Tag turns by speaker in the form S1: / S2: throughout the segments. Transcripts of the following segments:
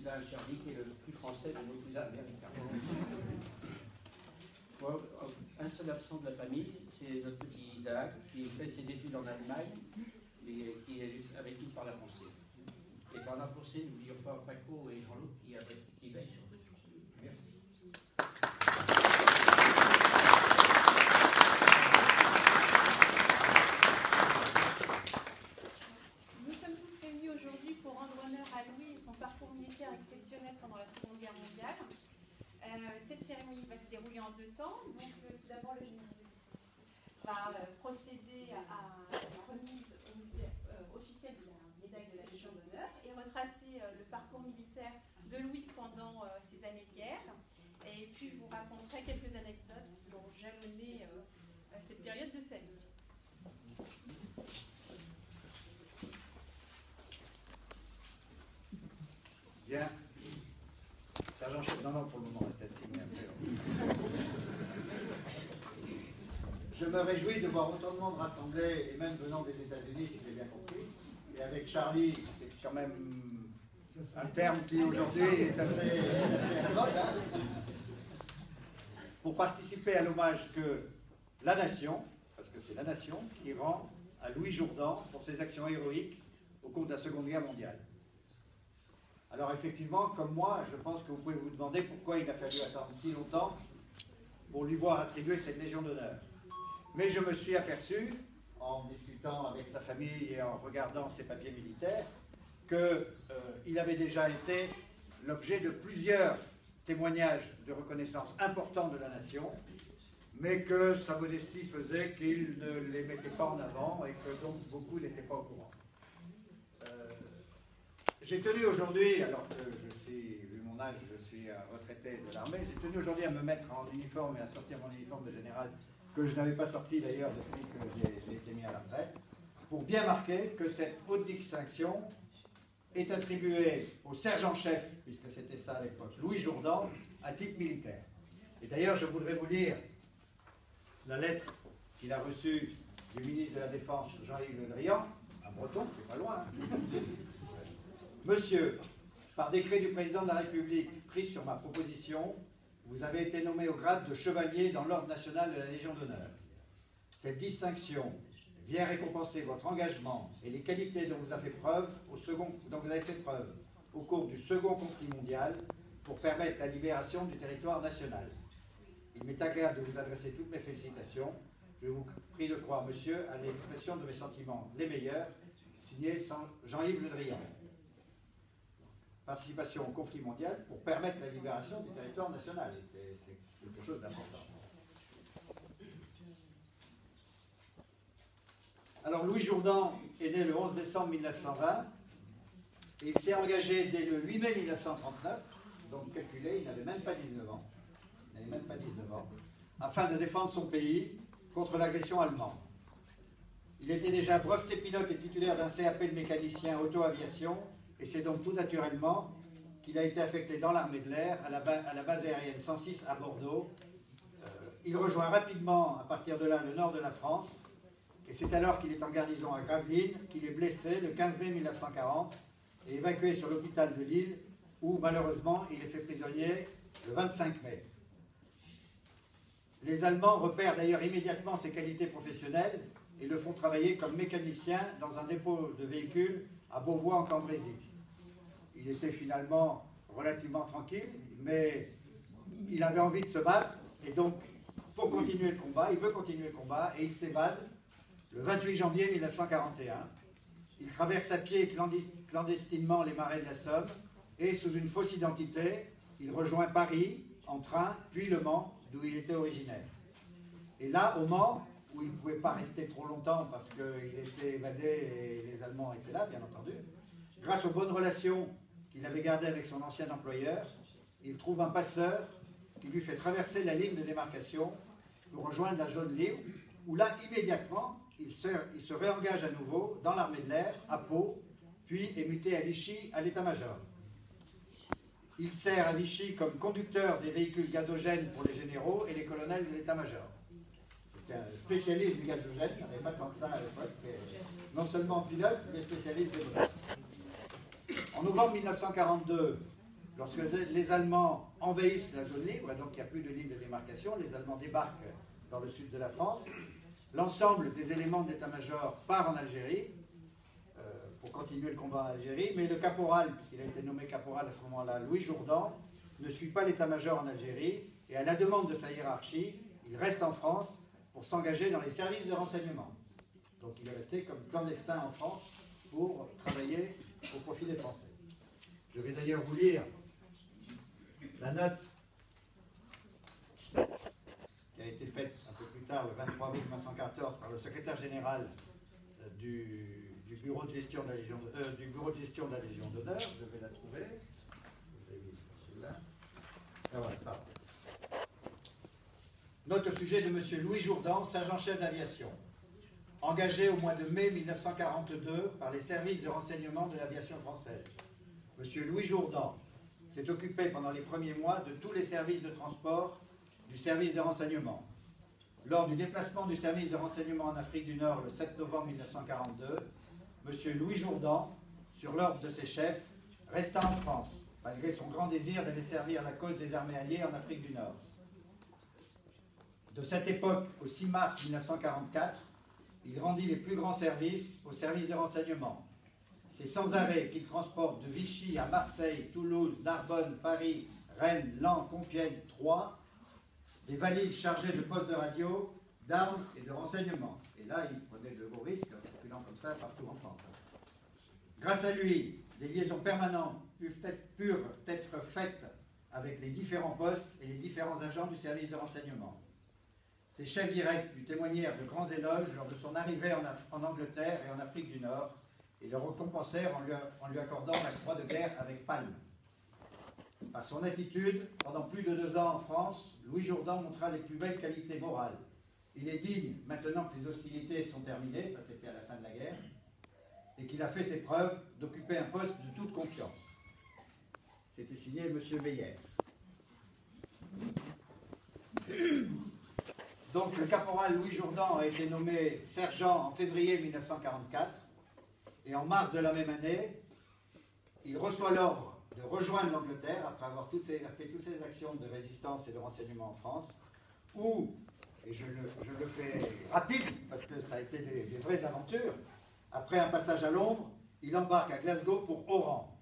S1: cousin Charlie, qui est le plus français de nos cousins américains. Bon, un seul absent de la famille, c'est notre petit Isaac, qui fait ses études en Allemagne, mais qui est avec nous par la pensée. Et par la pensée, n'oublions pas Paco et Jean-Luc qui veillent sur nous. Merci.
S2: Nous sommes tous réunis aujourd'hui pour rendre honneur à Louis et son parcours militaire exceptionnel pendant la Seconde Guerre mondiale. Cette cérémonie va se dérouler en 2 temps. Donc, tout d'abord, le général va procéder à la remise officielle de la médaille de la Légion d'honneur et retracer le parcours militaire de Louis pendant ces années de guerre. Et puis, je vous raconterai quelques anecdotes qui ont jalonné cette période de sa vie.
S3: Bien. Sergent-chef, non, pour le moment, peut-être signé un peu. Je me réjouis de voir autant de monde rassemblé, et même venant des États-Unis, si j'ai bien compris. Et avec Charlie, c'est quand même un terme qui aujourd'hui est assez à la mode. Hein, pour participer à l'hommage que la nation, parce que c'est la nation, qui rend à Louis Jourdan pour ses actions héroïques au cours de la Seconde Guerre mondiale. Alors effectivement, comme moi, je pense que vous pouvez vous demander pourquoi il a fallu attendre si longtemps pour lui voir attribuer cette Légion d'honneur. Mais je me suis aperçu, en discutant avec sa famille et en regardant ses papiers militaires, qu'il avait déjà été l'objet de plusieurs témoignages de reconnaissance importants de la nation, mais que sa modestie faisait qu'il ne les mettait pas en avant et que donc beaucoup n'étaient pas au courant. J'ai tenu aujourd'hui, alors que vu mon âge, je suis retraité de l'armée, j'ai tenu aujourd'hui à me mettre en uniforme et à sortir mon uniforme de général, que je n'avais pas sorti d'ailleurs depuis que j'ai été mis à la retraite, pour bien marquer que cette haute distinction est attribuée au sergent-chef, puisque c'était ça à l'époque, Louis Jourdan, à titre militaire. Et d'ailleurs, je voudrais vous lire la lettre qu'il a reçue du ministre de la Défense, Jean-Yves Le Drian, à Breton, c'est pas loin, hein. Monsieur, par décret du président de la République pris sur ma proposition, vous avez été nommé au grade de chevalier dans l'ordre national de la Légion d'honneur. Cette distinction vient récompenser votre engagement et les qualités dont vous avez fait preuve au cours du second conflit mondial pour permettre la libération du territoire national. Il m'est agréable de vous adresser toutes mes félicitations. Je vous prie de croire, monsieur, à l'expression de mes sentiments les meilleurs, signé Jean-Yves Le Drian. Participation au conflit mondial pour permettre la libération du territoire national. C'est quelque chose d'important. Alors Louis Jourdan est né le 11 décembre 1920 et il s'est engagé dès le 8 mai 1939, donc calculé, il n'avait même pas 19 ans, afin de défendre son pays contre l'agression allemande. Il était déjà breveté pilote et titulaire d'un CAP de mécanicien auto-aviation. Et c'est donc tout naturellement qu'il a été affecté dans l'armée de l'air à la base aérienne 106 à Bordeaux. Il rejoint rapidement, à partir de là, le nord de la France. Et c'est alors qu'il est en garnison à Gravelines qu'il est blessé le 15 mai 1940 et évacué sur l'hôpital de Lille, où malheureusement il est fait prisonnier le 25 mai. Les Allemands repèrent d'ailleurs immédiatement ses qualités professionnelles et le font travailler comme mécanicien dans un dépôt de véhicules à Beauvois en Cambrésis. Il était finalement relativement tranquille, mais il avait envie de se battre, et donc, pour continuer le combat, il veut continuer le combat, et il s'évade le 28 janvier 1941. Il traverse à pied clandestinement les marais de la Somme, et sous une fausse identité, il rejoint Paris en train, puis Le Mans, d'où il était originaire. Et là, au Mans, où il ne pouvait pas rester trop longtemps parce qu'il était évadé et les Allemands étaient là, bien entendu. Grâce aux bonnes relations qu'il avait gardées avec son ancien employeur, il trouve un passeur qui lui fait traverser la ligne de démarcation pour rejoindre la zone libre, où là, immédiatement, il se réengage à nouveau dans l'armée de l'air, à Pau, puis est muté à Vichy à l'état-major. Il sert à Vichy comme conducteur des véhicules gazogènes pour les généraux et les colonels de l'état-major. Un spécialiste du gazogène, il n'y en avait pas tant que ça à l'époque, non seulement pilote, mais spécialiste des brevets. En novembre 1942, Lorsque les Allemands envahissent la zone libre, donc il n'y a plus de ligne de démarcation, les Allemands débarquent dans le sud de la France, l'ensemble des éléments de l'état-major part en Algérie, pour continuer le combat en Algérie, mais le caporal, puisqu'il a été nommé caporal à ce moment-là, Louis Jourdan, ne suit pas l'état-major en Algérie, et à la demande de sa hiérarchie, il reste en France pour s'engager dans les services de renseignement. Donc il est resté comme clandestin en France pour travailler au profit des Français. Je vais d'ailleurs vous lire la note qui a été faite un peu plus tard, le 23 mai 1914, par le secrétaire général du bureau de gestion de la Légion d'honneur. Je vais la trouver. Vous avez vu celle-là. Ah, voilà, ça. Note au sujet de M. Louis Jourdan, sergent-chef d'aviation, engagé au mois de mai 1942 par les services de renseignement de l'aviation française. M. Louis Jourdan s'est occupé pendant les premiers mois de tous les services de transport du service de renseignement. Lors du déplacement du service de renseignement en Afrique du Nord le 7 novembre 1942, M. Louis Jourdan, sur l'ordre de ses chefs, resta en France, malgré son grand désir d'aller servir la cause des armées alliées en Afrique du Nord. De cette époque au 6 mars 1944, il rendit les plus grands services au service de renseignement. C'est sans arrêt qu'il transporte de Vichy à Marseille, Toulouse, Narbonne, Paris, Rennes, Laon, Compiègne, Troyes, des valises chargées de postes de radio, d'armes et de renseignements. Et là, il prenait de gros risques en circulant comme ça partout en France. Grâce à lui, des liaisons permanentes purent être faites avec les différents postes et les différents agents du service de renseignement. Ses chefs directs lui témoignèrent de grands éloges lors de son arrivée en Angleterre et en Afrique du Nord et le récompensèrent en lui accordant la croix de guerre avec palme. Par son attitude, pendant plus de 2 ans en France, Louis Jourdan montra les plus belles qualités morales. Il est digne, maintenant que les hostilités sont terminées, ça c'était à la fin de la guerre, et qu'il a fait ses preuves d'occuper un poste de toute confiance. C'était signé M. Meyer. Donc le caporal Louis Jourdan a été nommé sergent en février 1944, et en mars de la même année, il reçoit l'ordre de rejoindre l'Angleterre, après avoir fait toutes ces actions de résistance et de renseignement en France, où, et je le fais rapide, parce que ça a été des vraies aventures, après un passage à Londres, il embarque à Glasgow pour Oran.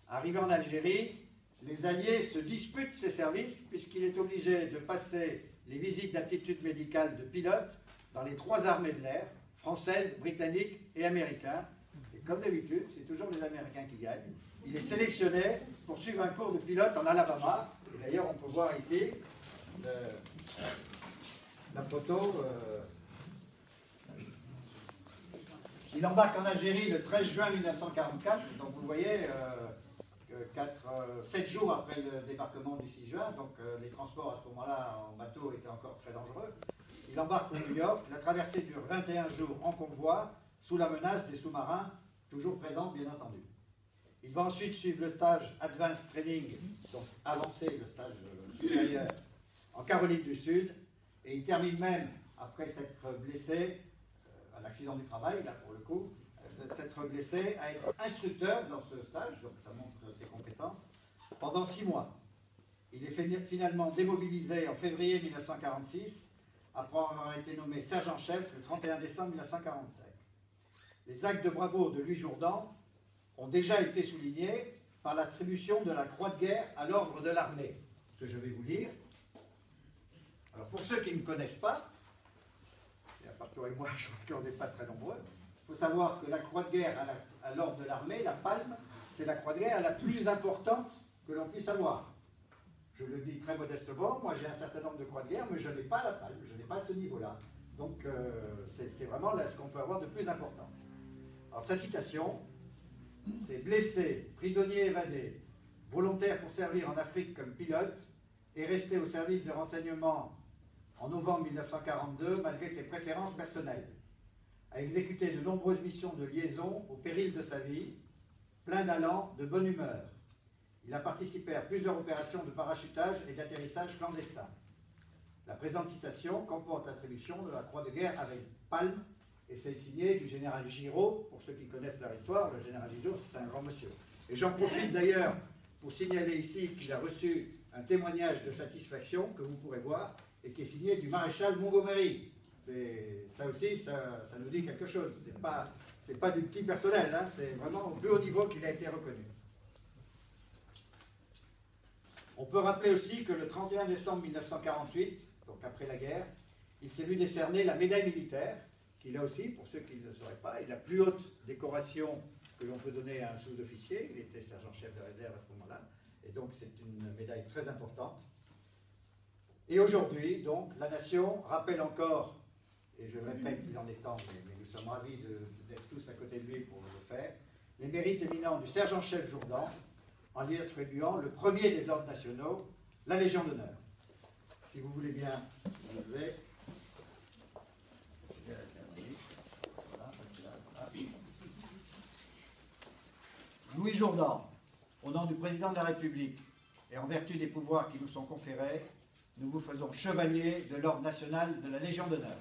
S3: Arrivé en Algérie, les Alliés se disputent ses services, puisqu'il est obligé de passer les visites d'aptitude médicale de pilote dans les 3 armées de l'air, françaises, britanniques et américains. Et comme d'habitude, c'est toujours les Américains qui gagnent. Il est sélectionné pour suivre un cours de pilote en Alabama. Et d'ailleurs, on peut voir ici la photo. Il embarque en Algérie le 13 juin 1944. Donc vous voyez, 7 jours après le débarquement du 6 juin. Donc les transports à ce moment-là en bateau étaient encore très dangereux. Il embarque pour New York. La traversée dure 21 jours en convoi, sous la menace des sous-marins, toujours présents bien entendu. Il va ensuite suivre le stage Advanced Training, donc avancé, le stage supérieur, en Caroline du Sud, et il termine même, après s'être blessé, un accident du travail, là pour le coup, s'être blessé, à être instructeur dans ce stage, donc ça montre ses compétences, pendant 6 mois. Il est finalement démobilisé en février 1946, après avoir été nommé sergent-chef le 31 décembre 1945. Les actes de bravoure de Louis Jourdan ont déjà été soulignés par l'attribution de la croix de guerre à l'ordre de l'armée, que je vais vous lire. Alors pour ceux qui ne me connaissent pas, et à part toi et moi, je crois qu'on n'est pas très nombreux, il faut savoir que la croix de guerre à l'ordre de l'armée, la palme, c'est la croix de guerre la plus importante que l'on puisse avoir. Je le dis très modestement, moi j'ai un certain nombre de croix de guerre, mais je n'ai pas la palme, je n'ai pas ce niveau-là. Donc c'est vraiment là ce qu'on peut avoir de plus important. Alors sa citation, c'est « blessé, prisonnier évadé, volontaire pour servir en Afrique comme pilote, et resté au service de renseignement en novembre 1942 malgré ses préférences personnelles. A exécuté de nombreuses missions de liaison au péril de sa vie, plein d'allant, de bonne humeur. Il a participé à plusieurs opérations de parachutage et d'atterrissage clandestin. La présente citation comporte l'attribution de la croix de guerre avec palme, et c'est signé du général Giraud. Pour ceux qui connaissent leur histoire, le général Giraud, c'est un grand monsieur. Et j'en profite d'ailleurs pour signaler ici qu'il a reçu un témoignage de satisfaction que vous pourrez voir et qui est signé du maréchal Montgomery. Ça aussi, ça nous dit quelque chose. C'est pas du petit personnel, hein, c'est vraiment au plus haut niveau qu'il a été reconnu. On peut rappeler aussi que le 31 décembre 1948, donc après la guerre, il s'est vu décerner la médaille militaire, qui là aussi, pour ceux qui ne le sauraient pas, est la plus haute décoration que l'on peut donner à un sous-officier. Il était sergent-chef de réserve à ce moment-là, et donc c'est une médaille très importante. Et aujourd'hui, donc, la nation rappelle encore, et je le répète, il en est temps, mais nous sommes ravis d'être tous à côté de lui pour le faire, les mérites éminents du sergent-chef Jourdan, en lui attribuant le premier des ordres nationaux, la Légion d'honneur. Si vous voulez bien vous lever. Louis Jourdan, au nom du président de la République et en vertu des pouvoirs qui nous sont conférés, nous vous faisons chevalier de l'ordre national de la Légion d'honneur.